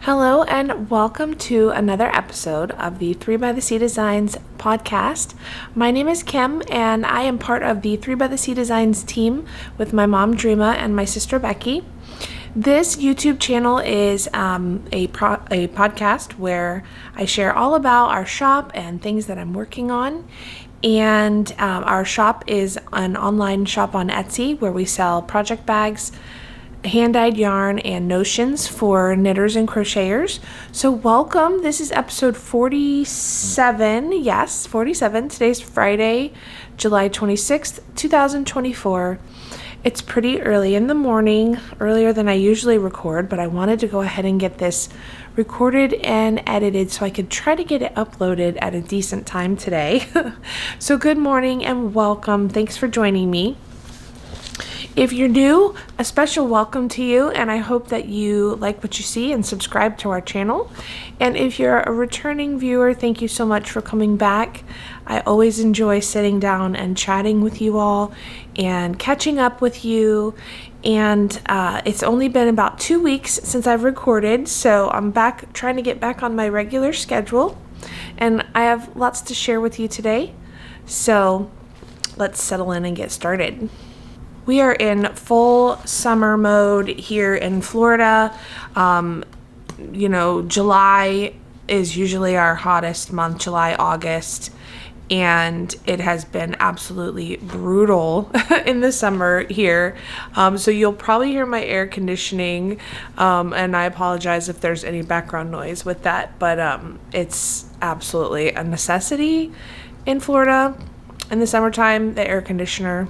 Hello and welcome to another episode of the 3 by the Sea Designs podcast. My name is Kim and I am part of the 3 by the Sea Designs team with my mom Dreama and my sister Becky. This YouTube channel is a podcast where I share all about our shop and things that I'm working on. And our shop is an online shop on Etsy where we sell project bags, hand-dyed yarn, and notions for knitters and crocheters. So welcome. This is episode 47. Yes, 47. Today's Friday, July 26th, 2024. It's pretty early in the morning, earlier than I usually record, but I wanted to go ahead and get this recorded and edited so I could try to get it uploaded at a decent time today. So good morning and welcome. Thanks for joining me. If you're new, a special welcome to you, and I hope that you like what you see and subscribe to our channel. And if you're a returning viewer, thank you so much for coming back. I always enjoy sitting down and chatting with you all and catching up with you. And it's only been about 2 weeks since I've recorded, so I'm back trying to get back on my regular schedule. And I have lots to share with you today. So let's settle in and get started. We are in full summer mode here in Florida. July is usually our hottest month, July, August, and it has been absolutely brutal in the summer here. So you'll probably hear my air conditioning, and I apologize if there's any background noise with that, but it's absolutely a necessity in Florida in the summertime, the air conditioner.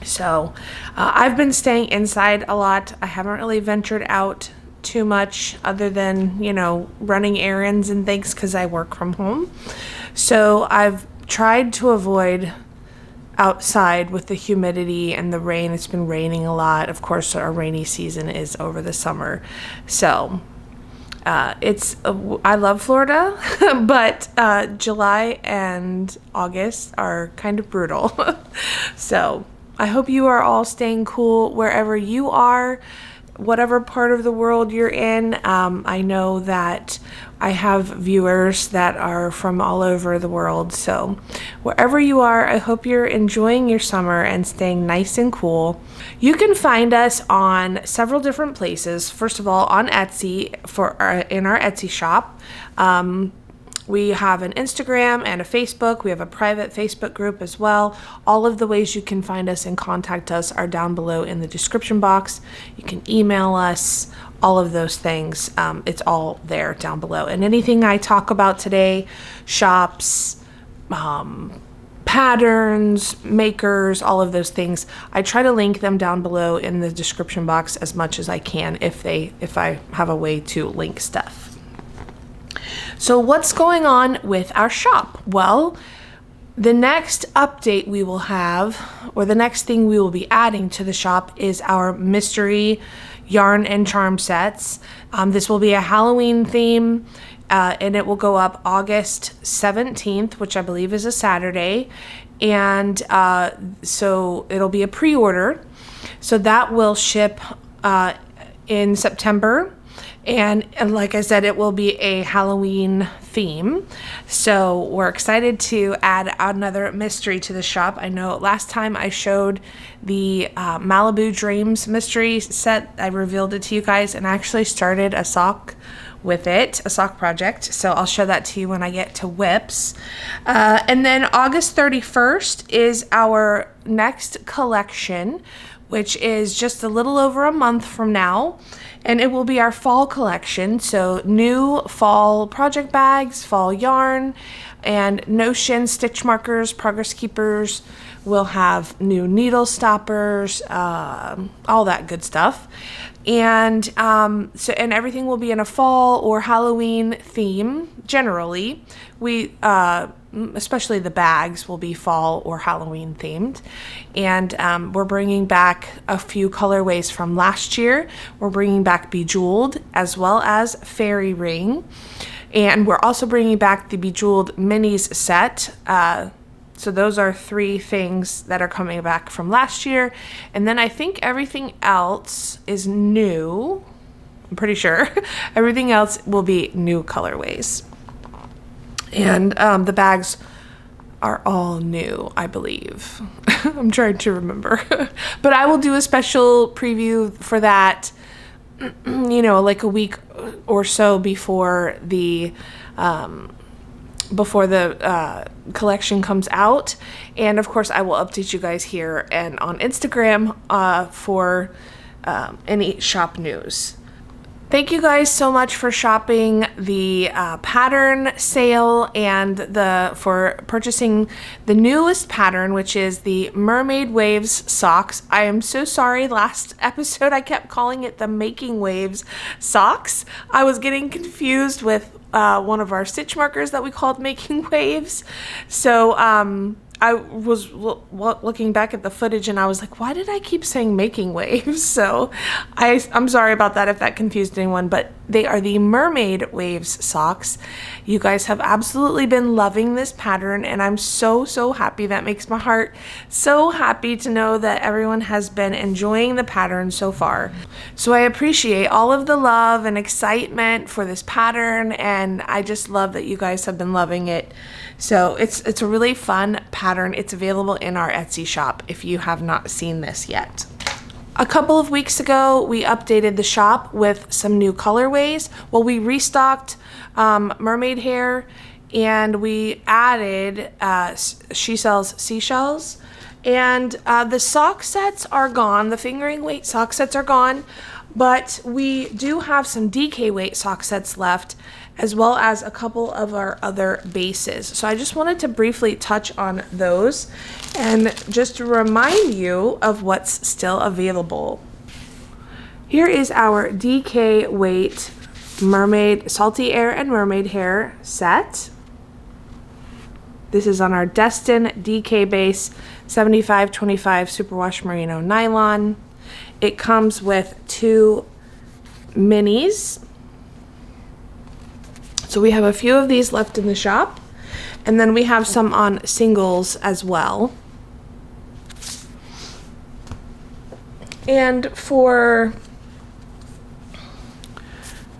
So I've been staying inside a lot. I haven't really ventured out too much other than, running errands and things because I work from home. So I've tried to avoid outside with the humidity and the rain. It's been raining a lot. Of course, our rainy season is over the summer. So I love Florida, but July and August are kind of brutal. So I hope you are all staying cool wherever you are, whatever part of the world you're in. I know that I have viewers that are from all over the world. So wherever you are, I hope you're enjoying your summer and staying nice and cool. You can find us on several different places. First of all, on Etsy in our Etsy shop. We have an Instagram and a Facebook. We have a private Facebook group as well. All of the ways you can find us and contact us are down below in the description box. You can email us, all of those things. It's all there down below. And anything I talk about today, shops, patterns, makers, all of those things, I try to link them down below in the description box as much as I can if I have a way to link stuff. So what's going on with our shop? Well, the next update we will have, or the next thing we will be adding to the shop, is our mystery yarn and charm sets. This will be a Halloween theme, and it will go up August 17th, which I believe is a Saturday. And so it'll be a pre-order. So that will ship in September. And like I said, it will be a Halloween theme. So we're excited to add another mystery to the shop. I know last time I showed the Malibu Dreams mystery set. I revealed it to you guys and actually started a sock with it, a sock project. So I'll show that to you when I get to whips. And then August 31st is our next collection, which is just a little over a month from now. And it will be our fall collection. So new fall project bags, fall yarn, and notion, stitch markers, progress keepers. We'll have new needle stoppers, all that good stuff. And and everything will be in a fall or Halloween theme. Generally, we especially the bags will be fall or Halloween themed. And we're bringing back a few colorways from last year. We're bringing back Bejeweled as well as Fairy Ring. And we're also bringing back the Bejeweled Minis set. So those are 3 things that are coming back from last year. And then I think everything else is new. I'm pretty sure. Everything else will be new colorways. And the bags are all new, I believe. I'm trying to remember. But I will do a special preview for that, you know, like a week or so before the collection comes out. And of course I will update you guys here and on Instagram for any shop news. Thank you guys so much for shopping the pattern sale and for purchasing the newest pattern, which is the Mermaid Waves socks. I am so sorry, last episode I kept calling it the Making Waves socks. I was getting confused with one of our stitch markers that we called Making Waves. So I was looking back at the footage and I was like, why did I keep saying Making Waves? So I'm sorry about that if that confused anyone, but they are the Mermaid Waves socks. You guys have absolutely been loving this pattern and I'm so, so happy. That makes my heart so happy to know that everyone has been enjoying the pattern so far. So I appreciate all of the love and excitement for this pattern, and I just love that you guys have been loving it. So it's a really fun pattern. It's available in our Etsy shop if you have not seen this yet. A couple of weeks ago, we updated the shop with some new colorways. Well, we restocked mermaid hair and we added She Sells Seashells. And the sock sets are gone. The fingering weight sock sets are gone. But we do have some DK weight sock sets left, as well as a couple of our other bases. So I just wanted to briefly touch on those and just remind you of what's still available. Here is our DK weight mermaid, salty air and mermaid hair set. This is on our Destin DK base 75/25 superwash merino nylon. It comes with 2 minis. So we have a few of these left in the shop, and then we have some on singles as well. And for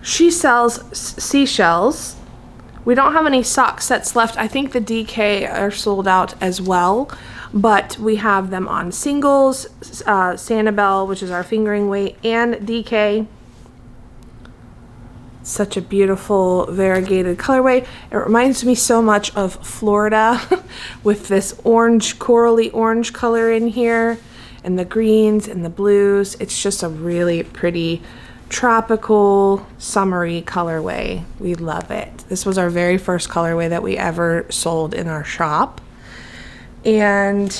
She Sells Seashells, we don't have any sock sets left. I think the DK are sold out as well, but we have them on singles, Sanibel, which is our fingering weight, and DK. Such a beautiful variegated colorway. It reminds me so much of Florida with this orange, corally orange color in here, and the greens and the blues. It's just a really pretty tropical, summery colorway. We love it. This was our very first colorway that we ever sold in our shop. And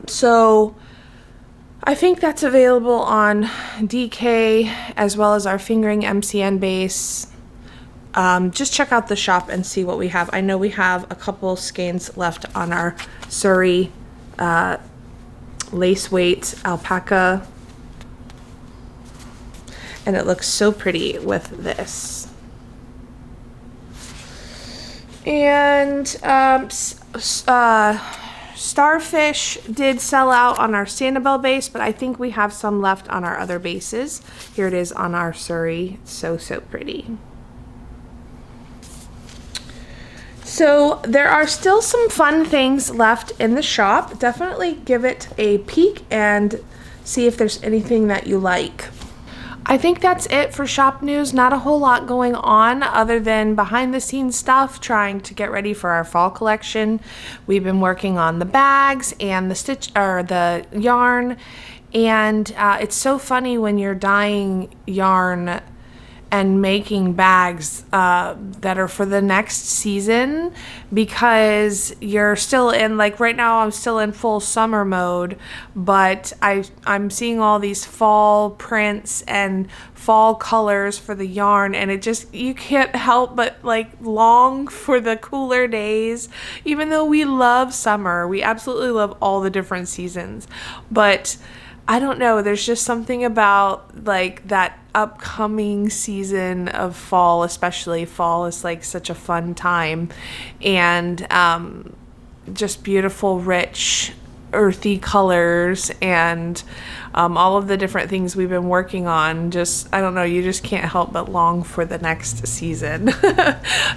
so I think that's available on DK as well as our fingering MCN base. Just check out the shop and see what we have. I know we have a couple skeins left on our Surrey lace weight alpaca. And it looks so pretty with this. And Starfish did sell out on our Sanibel base, but I think we have some left on our other bases. Here it is on our Surrey. So, so pretty. So there are still some fun things left in the shop. Definitely give it a peek and see if there's anything that you like. I think that's it for shop news. Not a whole lot going on other than behind the scenes stuff, trying to get ready for our fall collection. We've been working on the bags and the yarn, and it's so funny when you're dyeing yarn and making bags that are for the next season, because you're still in, like right now I'm still in full summer mode, but I'm seeing all these fall prints and fall colors for the yarn, and it just, you can't help but like long for the cooler days. Even though we love summer, we absolutely love all the different seasons, but I don't know, there's just something about like that upcoming season of fall, especially fall is like such a fun time, and just beautiful, rich earthy colors and all of the different things we've been working on. Just, I don't know, you just can't help but long for the next season.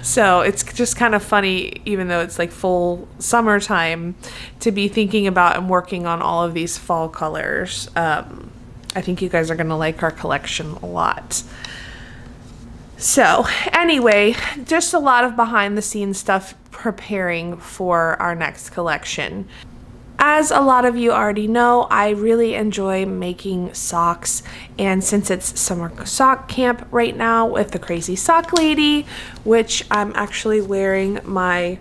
So it's just kind of funny, even though it's like full summertime, to be thinking about and working on all of these fall colors. I think you guys are going to like our collection a lot. So anyway, just a lot of behind the scenes stuff preparing for our next collection. As a lot of you already know, I really enjoy making socks, and since it's summer sock camp right now with the Crazy Sock Lady, which I'm actually wearing my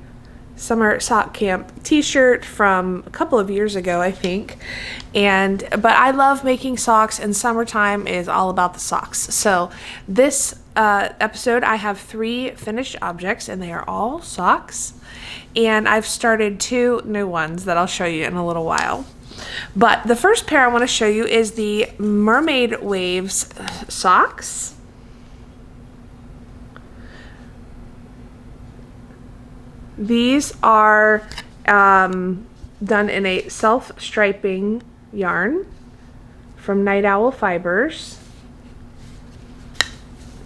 summer sock camp t-shirt from a couple of years ago, I think. But I love making socks, and summertime is all about the socks. So this episode I have 3 finished objects, and they are all socks, and I've started 2 new ones that I'll show you in a little while. But the first pair I want to show you is the Mermaid Waves socks. These are done in a self-striping yarn from Night Owl Fibers.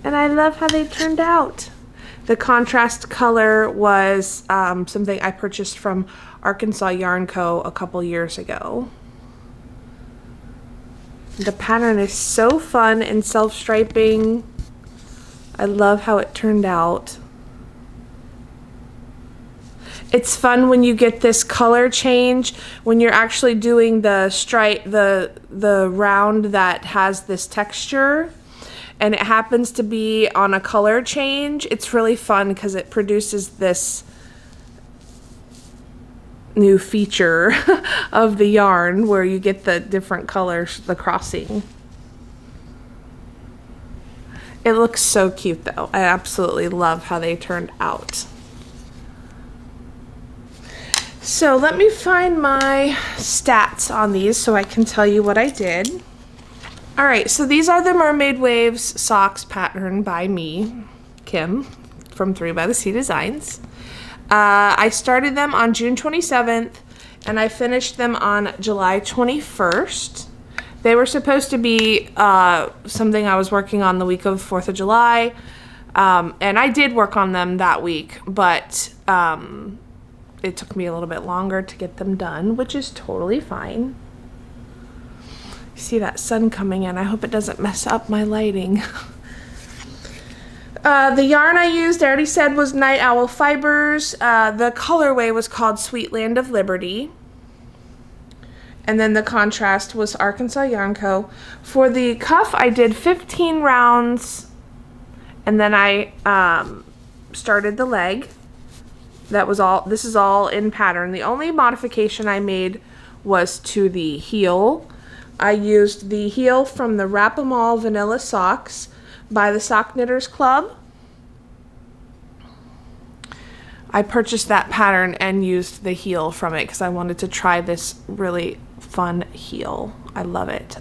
And I love how they turned out. The contrast color was something I purchased from Arkansas Yarn Co. a couple years ago. The pattern is so fun and self-striping. I love how it turned out. It's fun when you get this color change, when you're actually doing the stripe, the round that has this texture, and it happens to be on a color change. It's really fun because it produces this new feature of the yarn where you get the different colors, the crossing. It looks so cute though. I absolutely love how they turned out. So let me find my stats on these so I can tell you what I did. All right, so these are the Mermaid Waves socks pattern by me, Kim, from 3 by the Sea Designs. I started them on June 27th, and I finished them on July 21st. They were supposed to be something I was working on the week of 4th of July, and I did work on them that week, but it took me a little bit longer to get them done, which is totally fine. See that sun coming in. I hope it doesn't mess up my lighting. The yarn I used, I already said, was Night Owl Fibers. The colorway was called Sweet Land of Liberty. And then the contrast was Arkansas Yarn Co. For the cuff, I did 15 rounds, and then I started the leg. That was all. This is all in pattern. The only modification I made was to the heel. I used the heel from the Wrap 'Em All Vanilla Socks by the Sock Knitters Club. I purchased that pattern and used the heel from it because I wanted to try this really fun heel. I love it.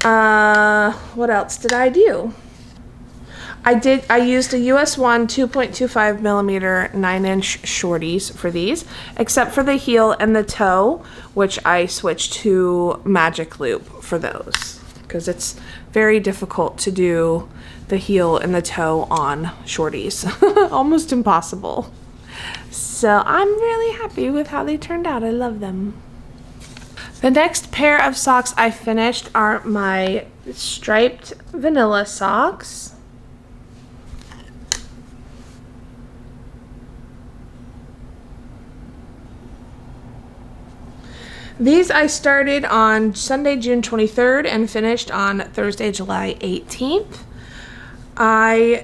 What else did I do? I used a US 1 2.25 millimeter 9-inch shorties for these, except for the heel and the toe, which I switched to magic loop for those because it's very difficult to do the heel and the toe on shorties. Almost impossible. So I'm really happy with how they turned out. I love them. The next pair of socks I finished are my striped vanilla socks. These I started on Sunday, June 23rd and finished on Thursday, July 18th.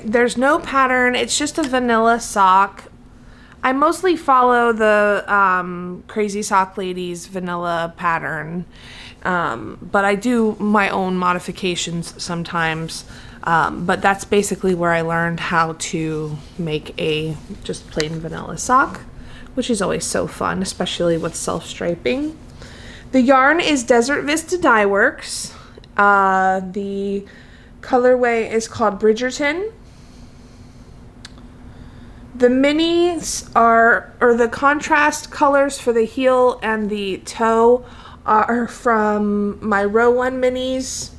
There's no pattern. It's just a vanilla sock. I mostly follow the Crazy Sock Lady's vanilla pattern, but I do my own modifications sometimes. But that's basically where I learned how to make a just plain vanilla sock, which is always so fun, especially with self-striping. The yarn is Desert Vista Dyeworks. The colorway is called Bridgerton. The minis are, or the contrast colors for the heel and the toe are from my row 1 minis.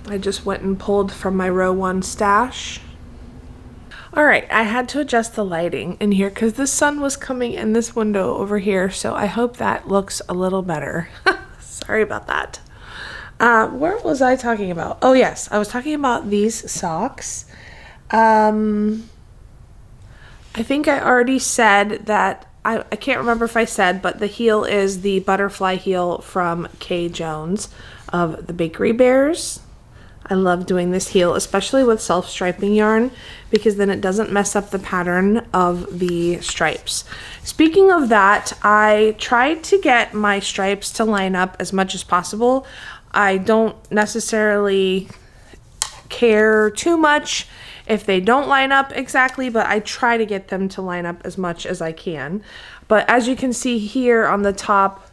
I just went and pulled from my row 1 stash. All right, I had to adjust the lighting in here because the sun was coming in this window over here, so I hope that looks a little better. Sorry about that. Where was I talking about? Oh yes, I was talking about these socks. I think I already said that, I can't remember if I said, but the heel is the butterfly heel from Kay Jones of the Bakery Bears. I love doing this heel, especially with self-striping yarn, because then it doesn't mess up the pattern of the stripes. Speaking of that, I tried to get my stripes to line up as much as possible. I don't necessarily care too much if they don't line up exactly, but I try to get them to line up as much as I can. But as you can see here on the top,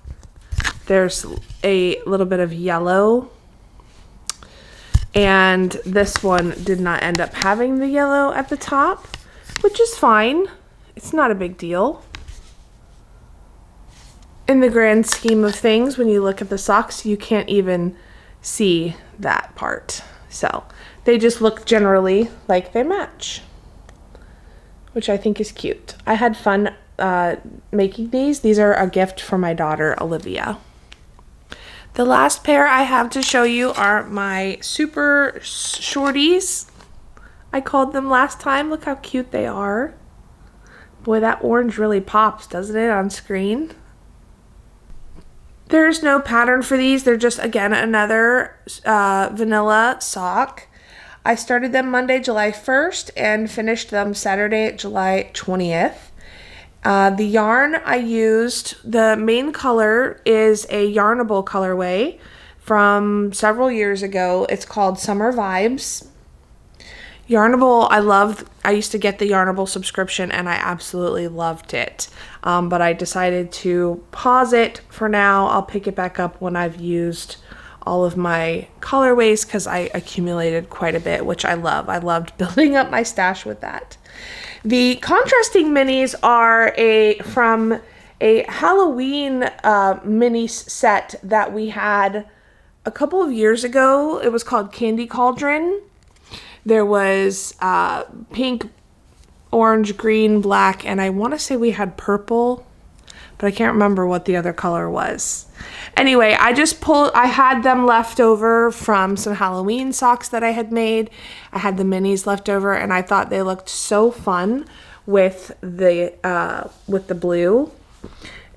there's a little bit of yellow. And this one did not end up having the yellow at the top, which is fine. It's not a big deal. In the grand scheme of things, when you look at the socks, you can't even see that part. So they just look generally like they match, which I think is cute. I had fun making these. These are a gift for my daughter, Olivia. The last pair I have to show you are my super shorties. I called them last time. Look how cute they are. Boy, that orange really pops, doesn't it, on screen? There's no pattern for these. They're just, again, another vanilla sock. I started them Monday, July 1st and finished them Saturday, July 20th. The yarn I used, the main color is a Yarnable colorway from several years ago. It's called Summer Vibes. Yarnable, I loved. I used to get the Yarnable subscription and I absolutely loved it. But I decided to pause it for now. I'll pick it back up when I've used all of my colorways because I accumulated quite a bit, which I love. I loved building up my stash with that. The contrasting minis are from a Halloween mini set that we had a couple of years ago. It was called Candy Cauldron. There was pink, orange, green, black, and I want to say we had purple, but I can't remember what the other color was. Anyway, I had them left over from some Halloween socks that I had made. I had the minis left over and I thought they looked so fun with the blue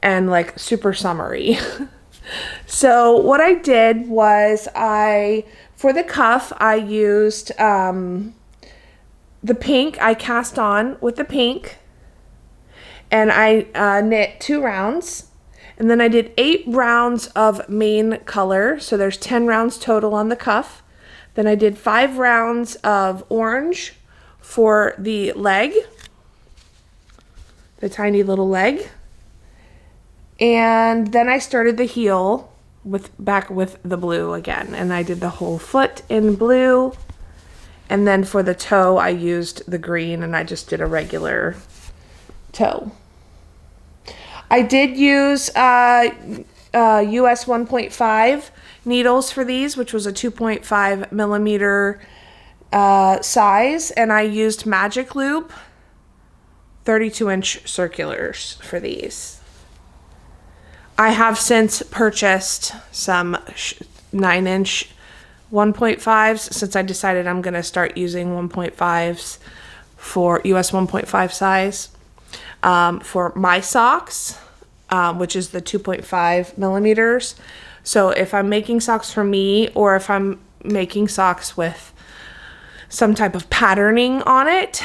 and like super summery. So what I did was for the cuff, I used the pink. I cast on with the pink and I knit 2 rounds. And then I did 8 rounds of main color. So there's 10 rounds total on the cuff. Then I did 5 rounds of orange for the leg, the tiny little leg. And then I started the heel back with the blue again. And I did the whole foot in blue. And then for the toe, I used the green and I just did a regular toe. I did use US 1.5 needles for these, which was a 2.5 millimeter size, and I used Magic Loop 32-inch circulars for these. I have since purchased some 9-inch 1.5s since I decided I'm going to start using 1.5s for US 1.5 size. For my socks, which is the 2.5 millimeters. So if I'm making socks for me or if I'm making socks with some type of patterning on it,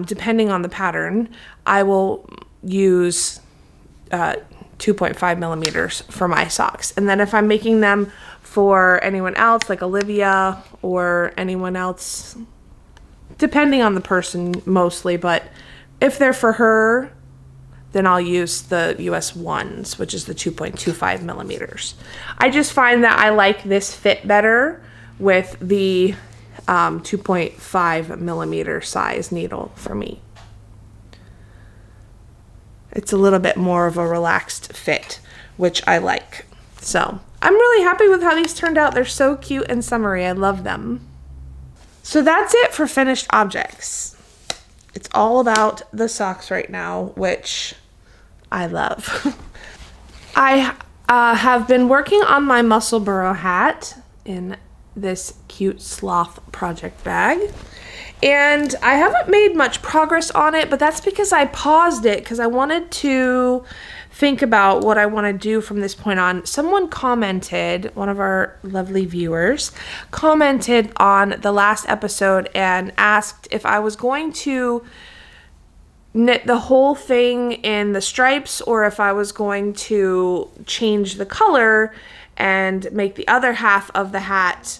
depending on the pattern, I will use 2.5 millimeters for my socks. And then if I'm making them for anyone else, like Olivia or anyone else, depending on the person mostly, but if they're for her, then I'll use the US 1s, which is the 2.25 millimeters. I just find that I like this fit better with the 2.5 millimeter size needle for me. It's a little bit more of a relaxed fit, which I like. So I'm really happy with how these turned out. They're so cute and summery. I love them. So that's it for finished objects. It's all about the socks right now, which I love. I have been working on my Musselburgh hat in this cute sloth project bag. And I haven't made much progress on it, but that's because I paused it because I wanted to think about what I want to do from this point on. Someone commented, one of our lovely viewers, commented on the last episode and asked if I was going to knit the whole thing in the stripes or if I was going to change the color and make the other half of the hat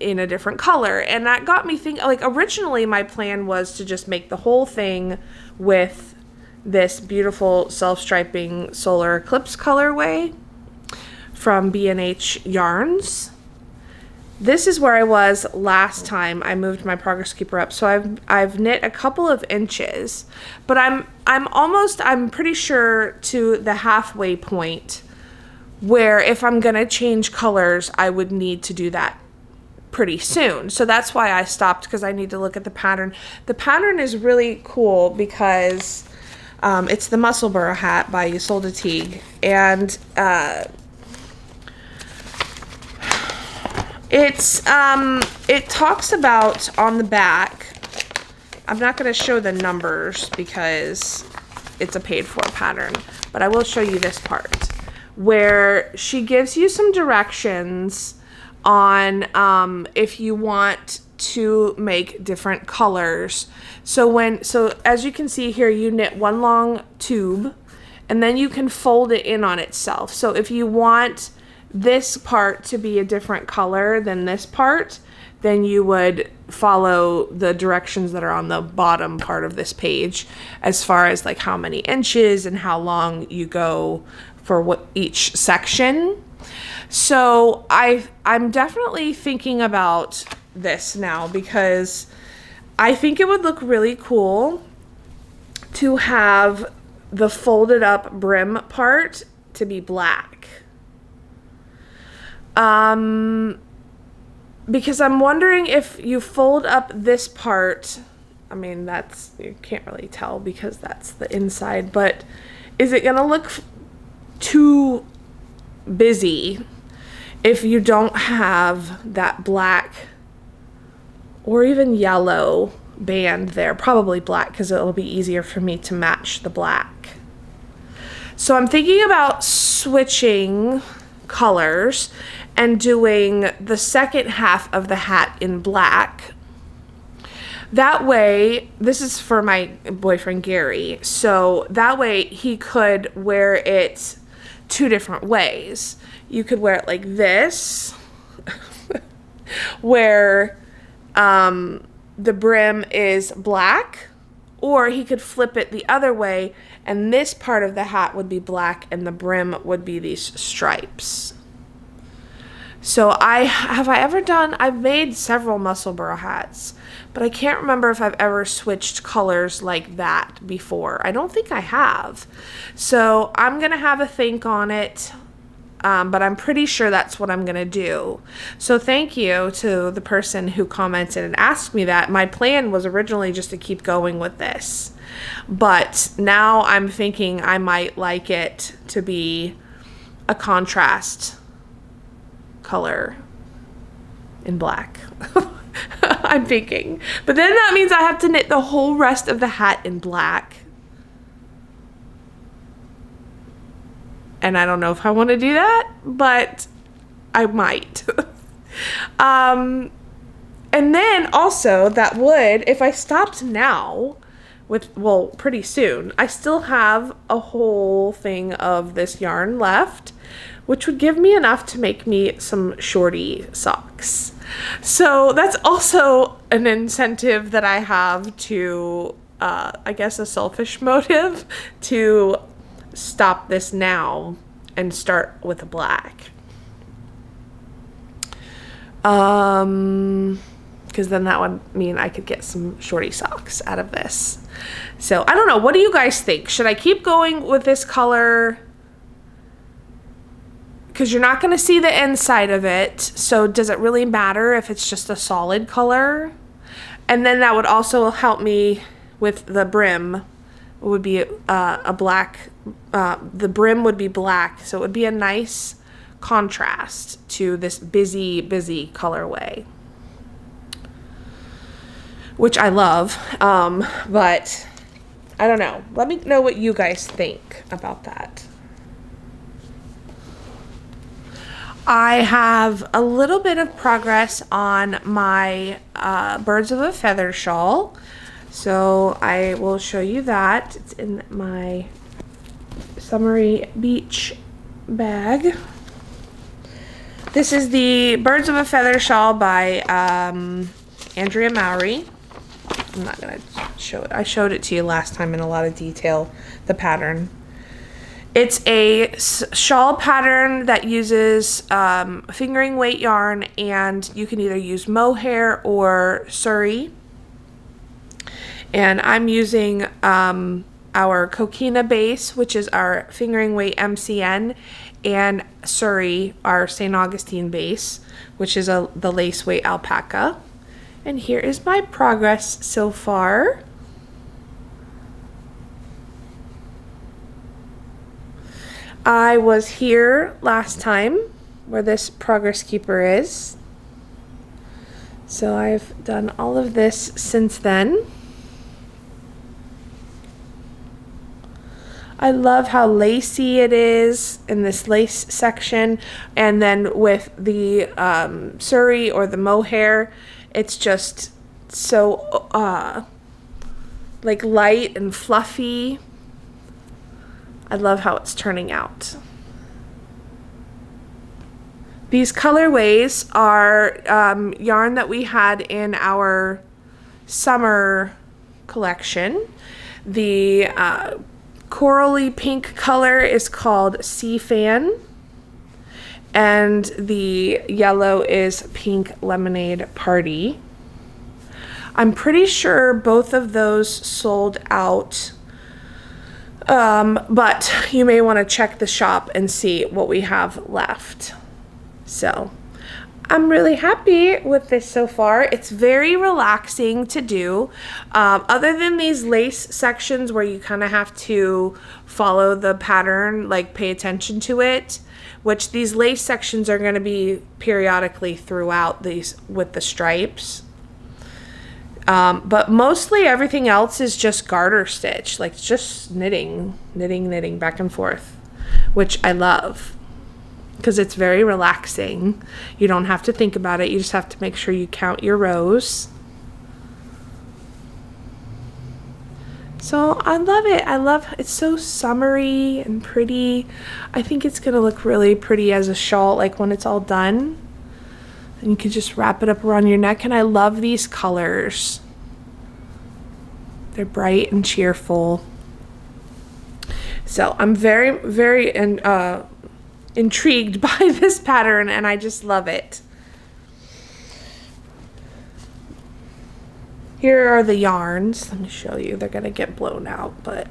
in a different color. And that got me thinking, like, originally my plan was to just make the whole thing with this beautiful self-striping solar eclipse colorway from B&H Yarns. This is where I was last time I moved my progress keeper up. So I've knit a couple of inches, but I'm pretty sure to the halfway point where if I'm gonna change colors, I would need to do that pretty soon. So that's why I stopped, because I need to look at the pattern. The pattern is really cool because it's the Musselburgh Hat by Ysolda Teague, and it talks about on the back, I'm not going to show the numbers because it's a paid for pattern, but I will show you this part where she gives you some directions on if you want to make different colors. So as you can see here, you knit one long tube and then you can fold it in on itself. So if you want this part to be a different color than this part, then you would follow the directions that are on the bottom part of this page as far as like how many inches and how long you go for what each section. So I'm definitely thinking about this now because I think it would look really cool to have the folded up brim part to be black. Because I'm wondering if you fold up this part, I mean, you can't really tell because that's the inside, but is it gonna look too busy if you don't have that black or even yellow band there? Probably black because it'll be easier for me to match the black. So I'm thinking about switching colors and doing the second half of the hat in black. That way, this is for my boyfriend Gary, so that way he could wear it two different ways. You could wear it like this, where the brim is black, or he could flip it the other way and this part of the hat would be black and the brim would be these stripes. So I've made several Musselburgh hats, but I can't remember if I've ever switched colors like that before. I don't think I have. So I'm going to have a think on it, but I'm pretty sure that's what I'm going to do. So thank you to the person who commented and asked me that. My plan was originally just to keep going with this, but now I'm thinking I might like it to be a contrast color in black. I'm thinking, but then that means I have to knit the whole rest of the hat in black, and I don't know if I want to do that, but I might. And then also that would, if I stopped now pretty soon, I still have a whole thing of this yarn left, which would give me enough to make me some Shorty socks. So that's also an incentive that I have to, I guess a selfish motive, to stop this now and start with a black. Because then that would mean I could get some shorty socks out of this. So I don't know. What do you guys think? Should I keep going with this color? Because you're not going to see the inside of it. So does it really matter if it's just a solid color? And then that would also help me with the brim. It would be a black, the brim would be black. So it would be a nice contrast to this busy colorway, which I love. But I don't know. Let me know what you guys think about that. I have a little bit of progress on my Birds of a Feather shawl. So I will show you that. It's in my Summery Beach bag. This is the Birds of a Feather shawl by Andrea Mowry. I'm not going to show it. I showed it to you last time in a lot of detail, the pattern. It's a shawl pattern that uses fingering weight yarn, and you can either use mohair or Surrey. And I'm using our Coquina base, which is our fingering weight MCN, and Surrey, our St. Augustine base, which is the lace weight alpaca. And here is my progress so far. I was here last time where this progress keeper is. So I've done all of this since then. I love how lacy it is in this lace section, and then with the Surrey or the mohair, it's just so like light and fluffy. I love how it's turning out. These colorways are yarn that we had in our summer collection. The corally pink color is called Sea Fan, and the yellow is Pink Lemonade Party. I'm pretty sure both of those sold out, but you may want to check the shop and see what we have left. So I'm really happy with this so far. It's very relaxing to do. Other than these lace sections where you kind of have to follow the pattern, like pay attention to it, which these lace sections are going to be periodically throughout these with the stripes. But mostly everything else is just garter stitch, like just knitting back and forth, which I love. Because it's very relaxing. You don't have to think about it. You just have to make sure you count your rows. So I love it. It's so summery and pretty. I think it's going to look really pretty as a shawl, like when it's all done. And you can just wrap it up around your neck. And I love these colors. They're bright and cheerful. So I'm very, very intrigued by this pattern, and I just love it. Here are the yarns. Let me show you. They're gonna get blown out, but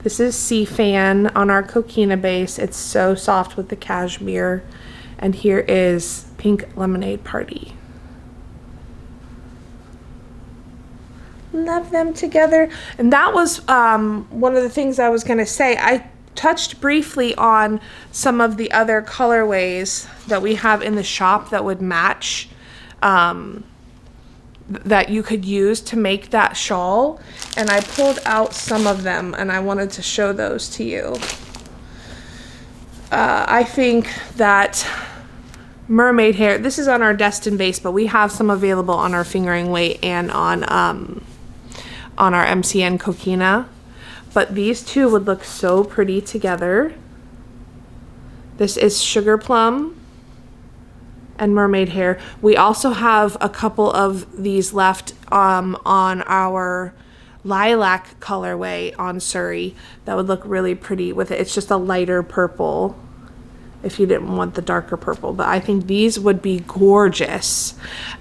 this is Sea Fan on our Coquina base. It's so soft with the cashmere. And here is Pink Lemonade Party. Love them together. And that was one of the things I was gonna say. I touched briefly on some of the other colorways that we have in the shop that would match, that you could use to make that shawl, and I pulled out some of them and I wanted to show those to you. I think that mermaid hair, this is on our Destin base, but we have some available on our fingering weight and on our MCN Coquina. But these two would look so pretty together. This is Sugar Plum and Mermaid Hair. We also have a couple of these left on our Lilac colorway on Surrey that would look really pretty with it. It's just a lighter purple. if you didn't want the darker purple. But I think these would be gorgeous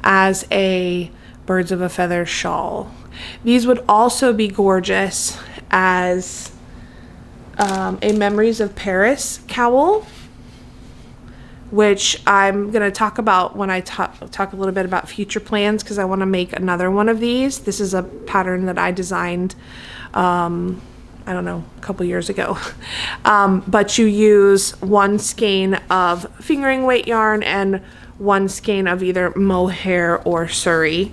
as a birds of a feather shawl. These would also be gorgeous as a Memories of Paris cowl, which I'm going to talk about when I talk a little bit about future plans, because I want to make another one of these. This is a pattern that I designed, I don't know, a couple years ago. But you use one skein of fingering weight yarn and one skein of either mohair or surrey.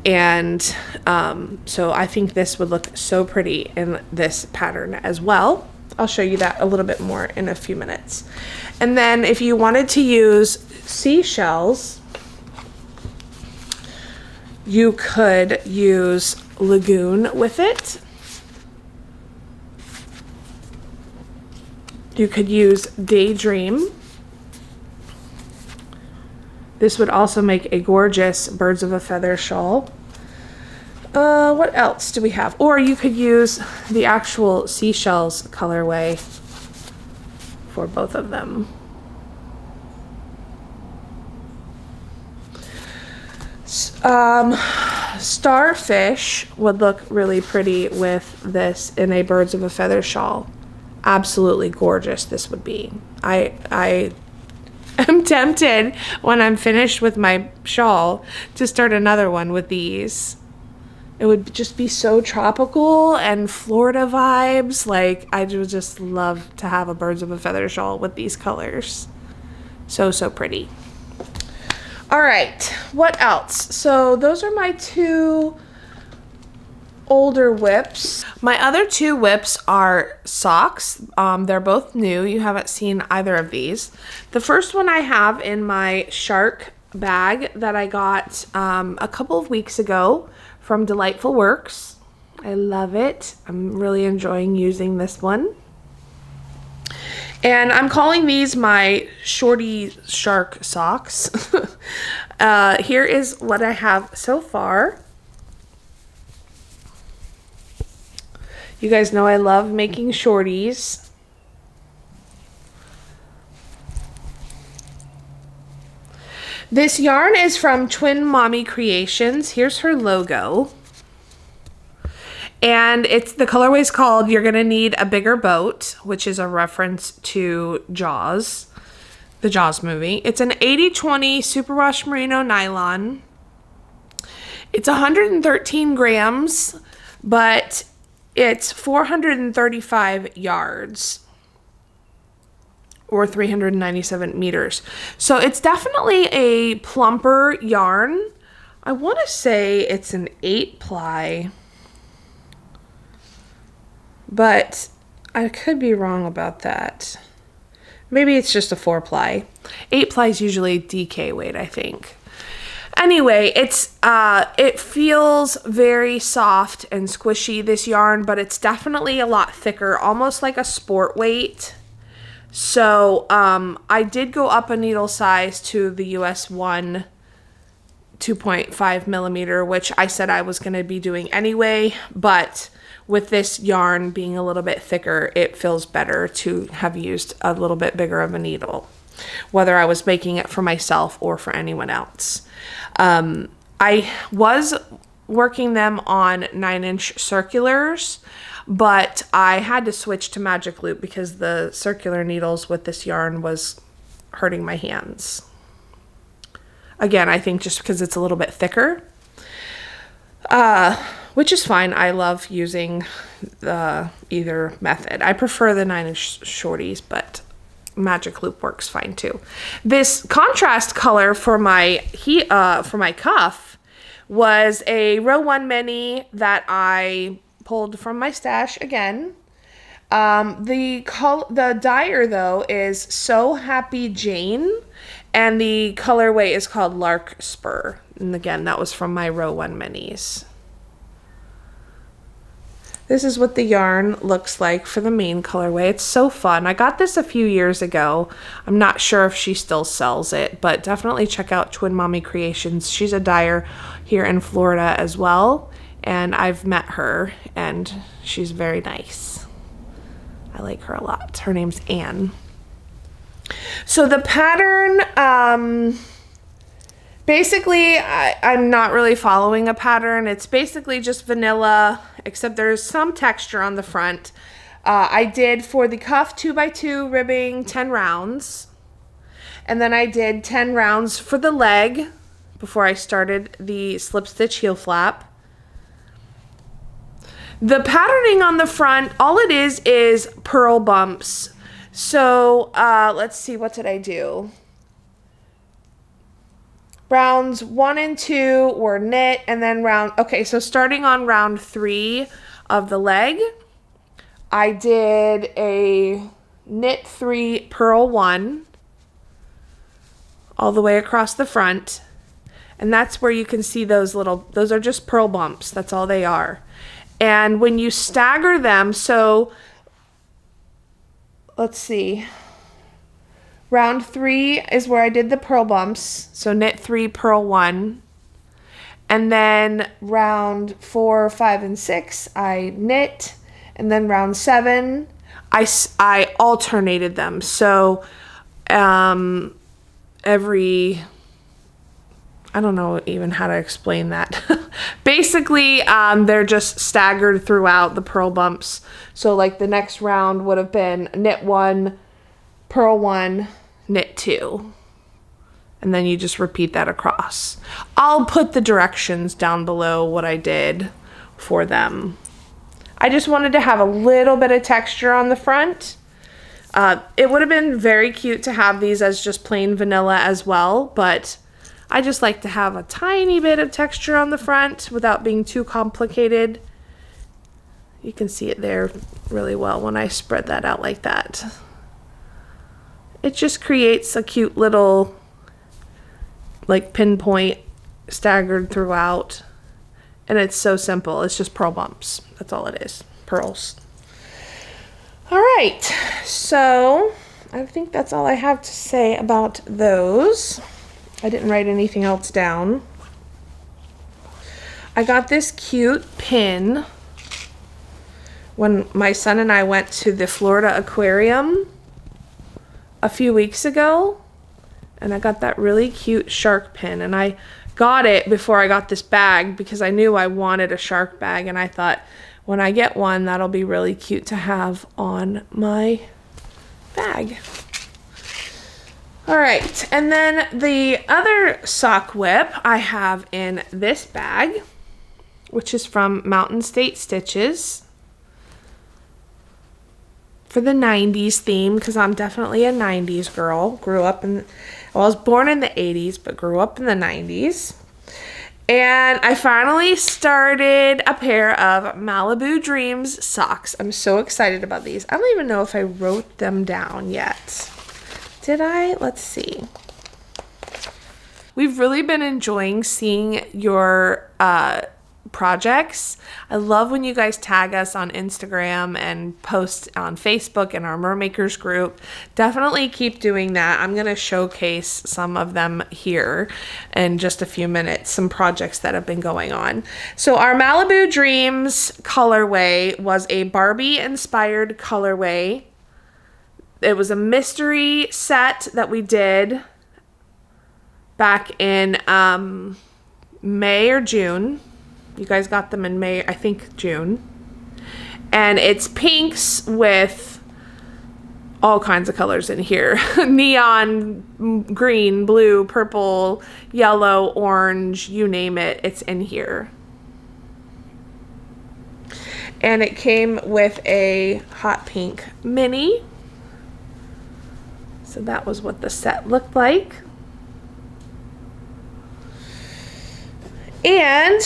And so I think this would look so pretty in this pattern as well. I'll show you that a little bit more in a few minutes. And then if you wanted to use seashells, you could use Lagoon with it. You could use Daydream. This would also make a gorgeous birds of a feather shawl. What else do we have? Or you could use the actual seashells colorway for both of them. Starfish would look really pretty with this in a birds of a feather shawl. Absolutely gorgeous this would be. I am tempted when I'm finished with my shawl to start another one with these. It would just be so tropical and Florida vibes. Like, I would just love to have a birds of a feather shawl with these colors. So pretty. All right, what else? So those are my two older whips. My other two whips are socks. They're both new. You haven't seen either of these. The first one I have in my shark bag that I got a couple of weeks ago from Delightful Works. I love it. I'm really enjoying using this one. And I'm calling these my Shorty shark socks. Here is what I have so far. You guys know I love making shorties. This yarn is from Twin Mommy Creations. Here's her logo. And it's the colorway is called You're Gonna Need a Bigger Boat, which is a reference to Jaws, the Jaws movie. It's an 80/20 superwash merino nylon. It's 113 grams, but it's 435 yards. Or 397 meters. So it's definitely a plumper yarn. I want to say it's an 8-ply, but I could be wrong about that. Maybe it's just a 4-ply. 8-ply is usually DK weight, I think. Anyway, it feels very soft and squishy, this yarn, but it's definitely a lot thicker, almost like a sport weight. So I did go up a needle size to the US 1 2.5 millimeter, which I said I was going to be doing anyway, but with this yarn being a little bit thicker, it feels better to have used a little bit bigger of a needle, whether I was making it for myself or for anyone else. I was working them on 9-inch circulars, but I had to switch to magic loop because the circular needles with this yarn was hurting my hands. Again, I think just because it's a little bit thicker, which is fine. I love using either method. I prefer the 9-inch shorties, but magic loop works fine too. This contrast color for my cuff was a row 1 mini that I pulled from my stash again. The dyer though is So Happy Jane, and the colorway is called Larkspur. And again, that was from my row 1 minis. This is what the yarn looks like for the main colorway. It's so fun. I got this a few years ago. I'm not sure if she still sells it, but definitely check out Twin Mommy Creations. She's a dyer here in Florida as well, and I've met her, and she's very nice. I like her a lot. Her name's Anne. So the pattern, basically, I'm not really following a pattern. It's basically just vanilla, except there's some texture on the front. I did for the cuff 2x2 ribbing 10 rounds. And then I did 10 rounds for the leg before I started the slip stitch heel flap. The patterning on the front, all it is purl bumps. So let's see, what did I do? Rounds 1 and 2 were knit, and then okay, so starting on round 3 of the leg, I did a knit 3, purl 1 all the way across the front. And that's where you can see those are just purl bumps. That's all they are. And when you stagger them, so let's see. Round 3 is where I did the purl bumps. So knit 3, purl 1. And then round 4, 5, and 6, I knit. And then round 7, I alternated them. So every, I don't know even how to explain that. Basically, they're just staggered throughout the purl bumps. So like the next round would have been knit 1, purl 1, knit 2. And then you just repeat that across. I'll put the directions down below what I did for them. I just wanted to have a little bit of texture on the front. It would have been very cute to have these as just plain vanilla as well, but I just like to have a tiny bit of texture on the front without being too complicated. You can see it there really well when I spread that out like that. It just creates a cute little like pinpoint staggered throughout. And it's so simple. It's just purl bumps. That's all it is. Purls. All right. So I think that's all I have to say about those. I didn't write anything else down. I got this cute pin when my son and I went to the Florida aquarium a few weeks ago. And I got that really cute shark pin. And I got it before I got this bag because I knew I wanted a shark bag. And I thought, when I get one, that'll be really cute to have on my bag. All right, and then the other sock whip I have in this bag, which is from Mountain State Stitches for the 90s theme, because I'm definitely a 90s girl. I was born in the 80s, but grew up in the 90s. And I finally started a pair of Malibu Dreams socks. I'm so excited about these. I don't even know if I wrote them down yet. Did I? Let's see. We've really been enjoying seeing your projects. I love when you guys tag us on Instagram and post on Facebook in our Mermakers group. Definitely keep doing that. I'm going to showcase some of them here in just a few minutes, some projects that have been going on. So our Malibu Dreams colorway was a Barbie inspired colorway. It was a mystery set that we did back in May or June. You guys got them in May, I think June. And it's pinks with all kinds of colors in here. Neon, green, blue, purple, yellow, orange, you name it, it's in here. And it came with a hot pink mini. So that was what the set looked like. And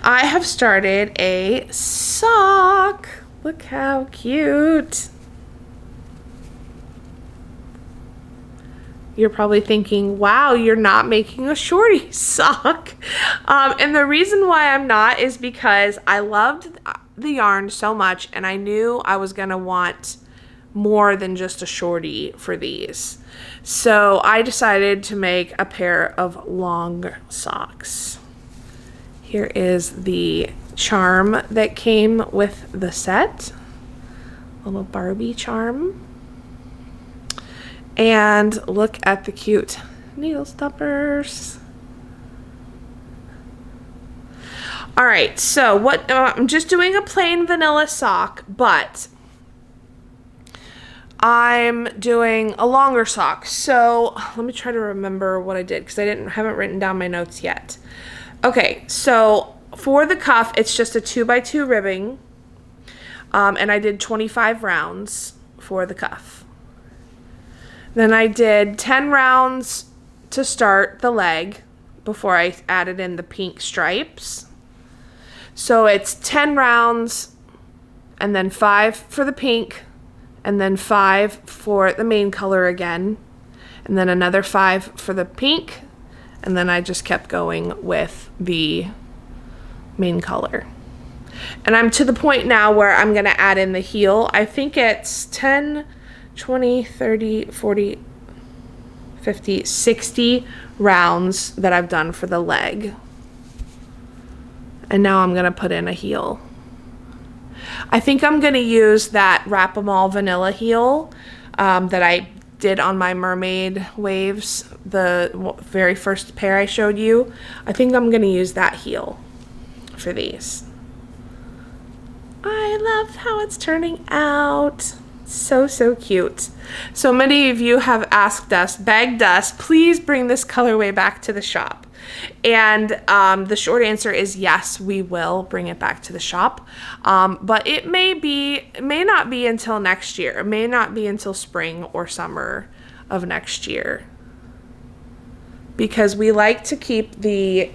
I have started a sock. Look how cute. You're probably thinking, wow, you're not making a Shorty sock. And the reason why I'm not is because I loved the yarn so much and I knew I was gonna want more than just a Shorty for these. So I decided to make a pair of long socks. Here is the charm that came with the set. A little Barbie charm. And look at the cute needle stoppers. All right, so what I'm just doing a plain vanilla sock, but I'm doing a longer sock. So let me try to remember what I did because I haven't written down my notes yet. Okay, so for the cuff, it's just a 2x2 ribbing, and I did 25 rounds for the cuff. Then I did 10 rounds to start the leg before I added in the pink stripes. So it's 10 rounds and then 5 for the pink and then 5 for the main color again and then another 5 for the pink, and then I just kept going with the main color. And I'm to the point now where I'm going to add in the heel. I think it's 10, 20, 30, 40, 50, 60 rounds that I've done for the leg. And now I'm going to put in a heel. I think I'm going to use that Wrap 'Em All vanilla heel that I did on my Mermaid Waves, the very first pair I showed you. I think I'm going to use that heel for these. I love how it's turning out. So cute. So many of you have asked us, begged us, please bring this colorway back to the shop. And the short answer is yes, we will bring it back to the shop. But it may not be until next year. It may not be until spring or summer of next year. Because we like to keep the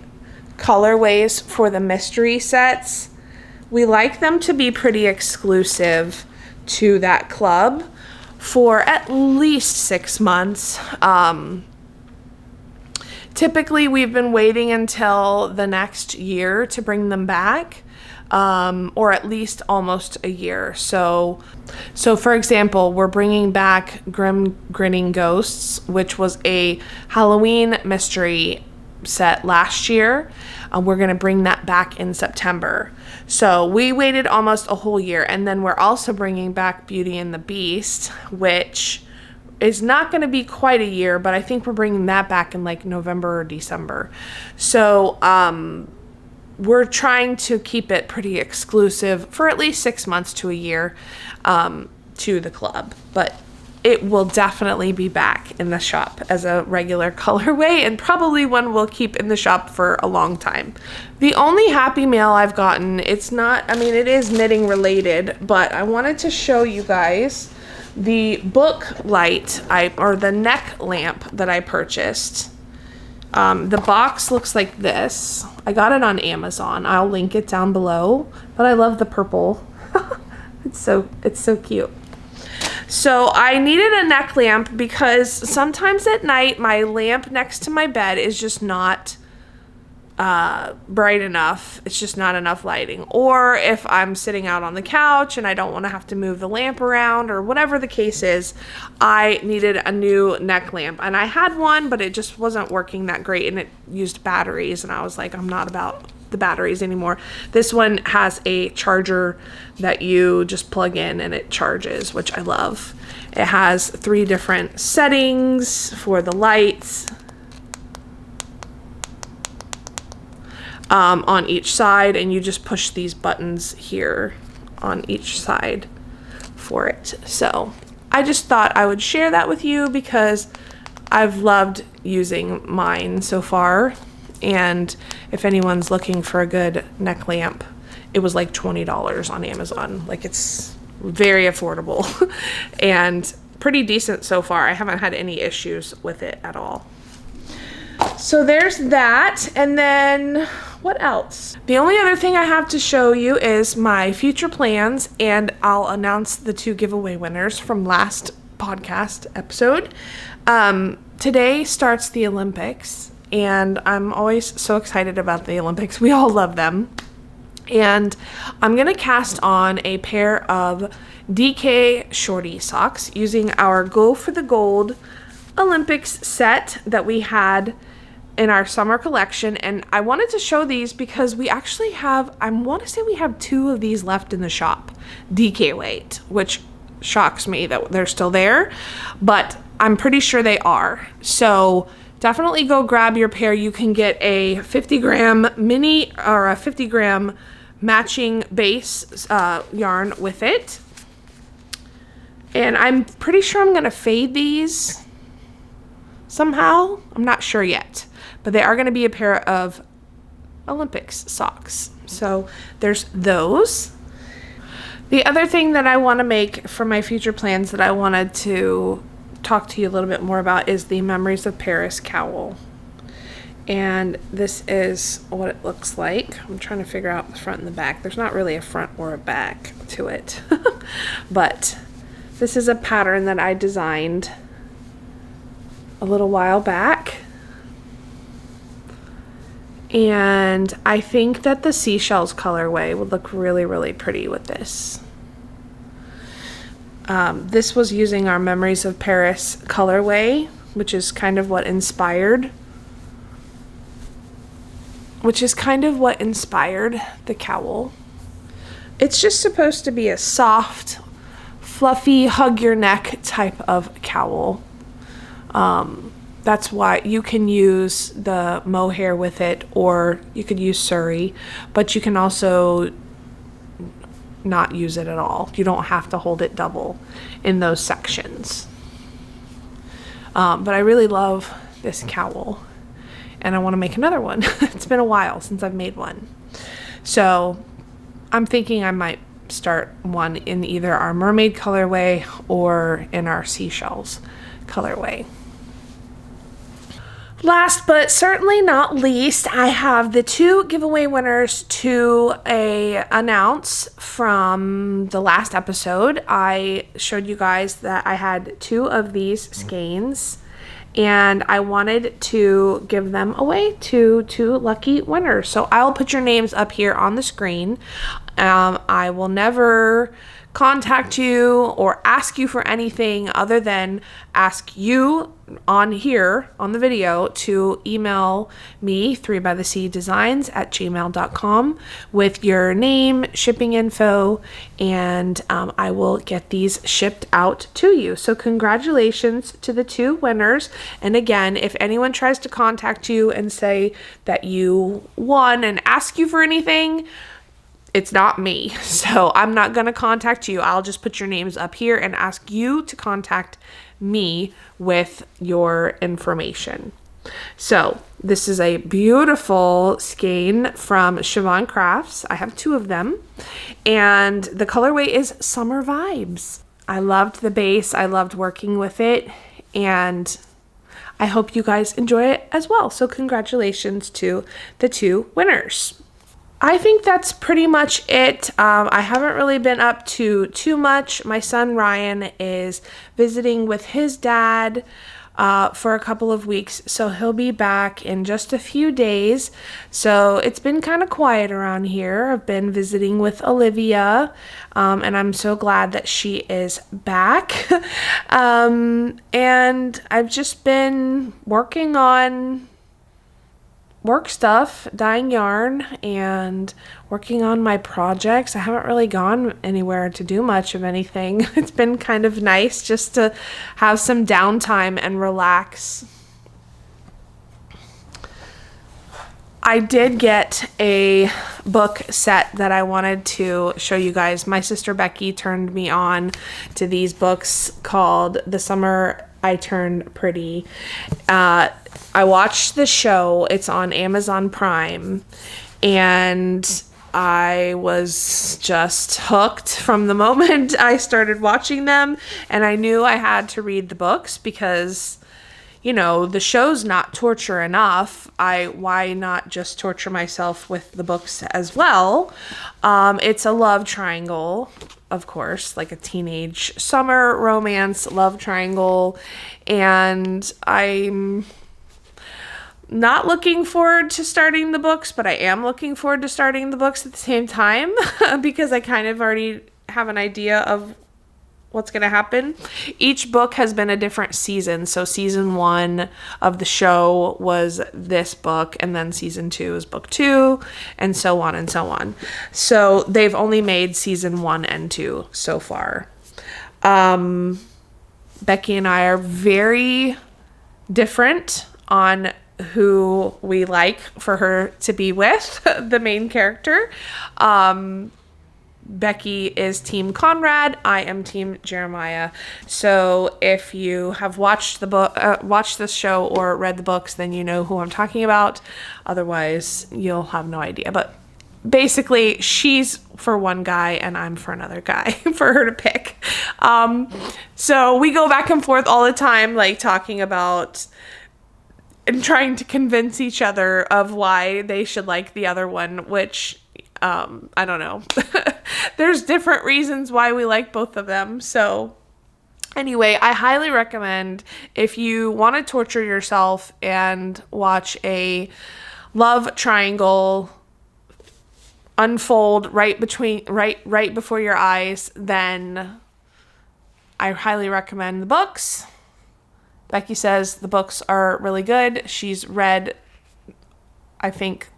colorways for the mystery sets. We like them to be pretty exclusive to that club for at least 6 months. Typically, we've been waiting until the next year to bring them back, or at least almost a year. So for example, we're bringing back Grim Grinning Ghosts, which was a Halloween mystery set last year. We're going to bring that back in September. So we waited almost a whole year. And then we're also bringing back Beauty and the Beast, which is not going to be quite a year, but I think we're bringing that back in like November or December. So we're trying to keep it pretty exclusive for at least 6 months to a year to the club. But it will definitely be back in the shop as a regular colorway, and probably one we'll keep in the shop for a long time. The only happy mail I've gotten, it is knitting related, but I wanted to show you guys the book light or the neck lamp that I purchased. The box looks like this. I got it on Amazon. I'll link it down below, but I love the purple. It's so cute. So I needed a neck lamp because sometimes at night my lamp next to my bed is just not bright enough. It's just not enough lighting. Or if I'm sitting out on the couch and I don't want to have to move the lamp around, or whatever the case is, I needed a new neck lamp. And I had one, but it just wasn't working that great, and it used batteries, and I was like, I'm not about the batteries anymore. This one has a charger that you just plug in and it charges, which I love. It has 3 different settings for the lights on each side, and you just push these buttons here on each side for it. So I just thought I would share that with you because I've loved using mine so far. And if anyone's looking for a good neck lamp, it was like $20 on Amazon. Like, it's very affordable and pretty decent so far. I haven't had any issues with it at all. So there's that. And then what else? The only other thing I have to show you is my future plans, and I'll announce the 2 giveaway winners from last podcast episode. Today starts the Olympics, and I'm always so excited about the Olympics. We all love them. And I'm going to cast on a pair of DK Shorty socks using our Go for the Gold Olympics set that we had in our summer collection. And I wanted to show these because we actually have, I want to say we have 2 of these left in the shop, DK weight, which shocks me that they're still there. But I'm pretty sure they are. So definitely go grab your pair. You can get a 50-gram mini or a 50-gram matching base yarn with it. And I'm pretty sure I'm going to fade these somehow. I'm not sure yet. But they are going to be a pair of Olympics socks. So there's those. The other thing that I want to make for my future plans that I wanted to talk to you a little bit more about is the Memories of Paris cowl. And this is what it looks like. I'm trying to figure out the front and the back. There's not really a front or a back to it. But this is a pattern that I designed a little while back. And I think that the seashells colorway would look really, really pretty with this. This was using our Memories of Paris colorway, which is kind of what inspired the cowl. It's just supposed to be a soft, fluffy, hug your neck type of cowl. That's why you can use the mohair with it, or you could use Surrey, but you can also not use it at all. You don't have to hold it double in those sections. But I really love this cowl, and I want to make another one. It's been a while since I've made one. So I'm thinking I might start one in either our mermaid colorway or in our seashells colorway. Last but certainly not least, I have the 2 giveaway winners to announce from the last episode. I showed you guys that I had 2 of these skeins, and I wanted to give them away to 2 lucky winners. So I'll put your names up here on the screen. I will never contact you or ask you for anything other than ask you on here on the video to email me 3bythesea@gmail.com with your name, shipping info, and I will get these shipped out to you. So congratulations to the 2 winners. And again, if anyone tries to contact you and say that you won and ask you for anything, it's not me. So I'm not going to contact you. I'll just put your names up here and ask you to contact me with your information. So this is a beautiful skein from Siobhan Crafts. I have 2 of them, and the colorway is Summer Vibes. I loved the base. I loved working with it, and I hope you guys enjoy it as well. So congratulations to the 2 winners. I think that's pretty much it. I haven't really been up to too much. My son Ryan is visiting with his dad for a couple of weeks, so he'll be back in just a few days. So it's been kind of quiet around here. I've been visiting with Olivia, and I'm so glad that she is back. And I've just been working on work stuff, dyeing yarn, and working on my projects. I haven't really gone anywhere to do much of anything. It's been kind of nice just to have some downtime and relax. I did get a book set that I wanted to show you guys. My sister Becky turned me on to these books called The Summer I Turned Pretty. I watched the show. It's on Amazon Prime, and I was just hooked from the moment I started watching them, and I knew I had to read the books because, you know, the show's not torture enough. Why not just torture myself with the books as well? It's a love triangle, of course, like a teenage summer romance love triangle, and I'm not looking forward to starting the books, but I am looking forward to starting the books at the same time because I kind of already have an idea of what's going to happen. Each book has been a different season. So season 1 of the show was this book, and then season 2 is book 2, and so on and so on. So they've only made season 1 and 2 so far. Becky and I are very different on who we like for her to be with, the main character. Becky is Team Conrad. I am Team Jeremiah. So if you have watched the book, watched this show or read the books, then you know who I'm talking about. Otherwise, you'll have no idea. But basically, she's for one guy and I'm for another guy for her to pick. So we go back and forth all the time, like talking about and trying to convince each other of why they should like the other one, which I don't know. There's different reasons why we like both of them. So anyway, I highly recommend if you want to torture yourself and watch a love triangle unfold right before your eyes, then I highly recommend the books. Becky says the books are really good. She's read, I think,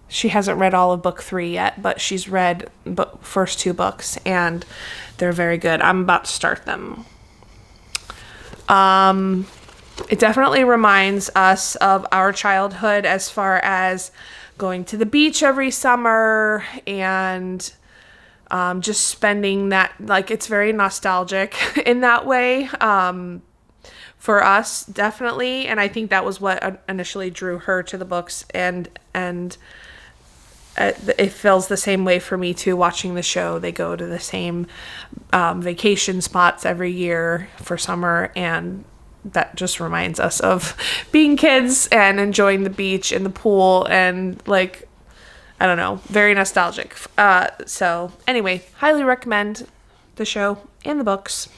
she hasn't read all of book 3 yet, but she's read first 2 books, and they're very good. I'm about to start them. It definitely reminds us of our childhood as far as going to the beach every summer and just spending that, like, it's very nostalgic in that way. For us, definitely, and I think that was what initially drew her to the books, and it feels the same way for me too. Watching the show, they go to the same vacation spots every year for summer, and that just reminds us of being kids and enjoying the beach and the pool, and like, I don't know, very nostalgic. So anyway, highly recommend the show and the books.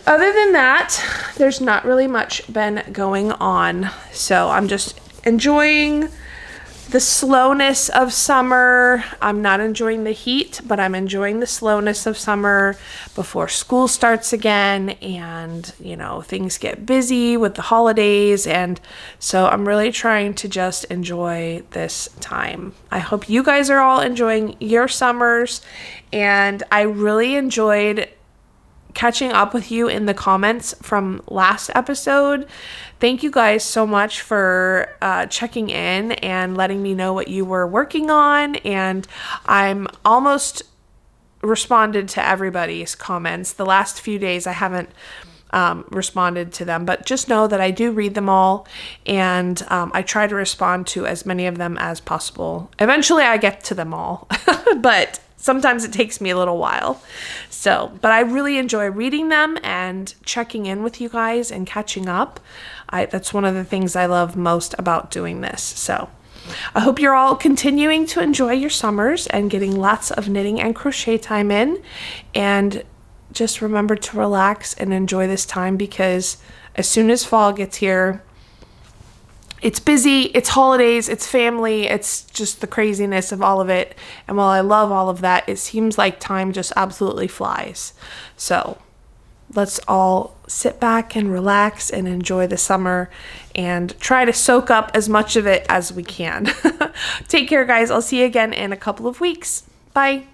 Other than that, there's not really much been going on. So I'm just enjoying the slowness of summer. I'm not enjoying the heat, but I'm enjoying the slowness of summer before school starts again, and, you know, things get busy with the holidays, and so I'm really trying to just enjoy this time. I hope you guys are all enjoying your summers, and I really enjoyed catching up with you in the comments from last episode. Thank you guys so much for checking in and letting me know what you were working on, and I'm almost responded to everybody's comments. The last few days I haven't responded to them, but just know that I do read them all, and I try to respond to as many of them as possible. Eventually I get to them all, but sometimes it takes me a little while. So, but I really enjoy reading them and checking in with you guys and catching up. That's one of the things I love most about doing this. So I hope you're all continuing to enjoy your summers and getting lots of knitting and crochet time in. And just remember to relax and enjoy this time, because as soon as fall gets here, it's busy, it's holidays, it's family, it's just the craziness of all of it. And while I love all of that, it seems like time just absolutely flies. So let's all sit back and relax and enjoy the summer and try to soak up as much of it as we can. Take care, guys. I'll see you again in a couple of weeks. Bye.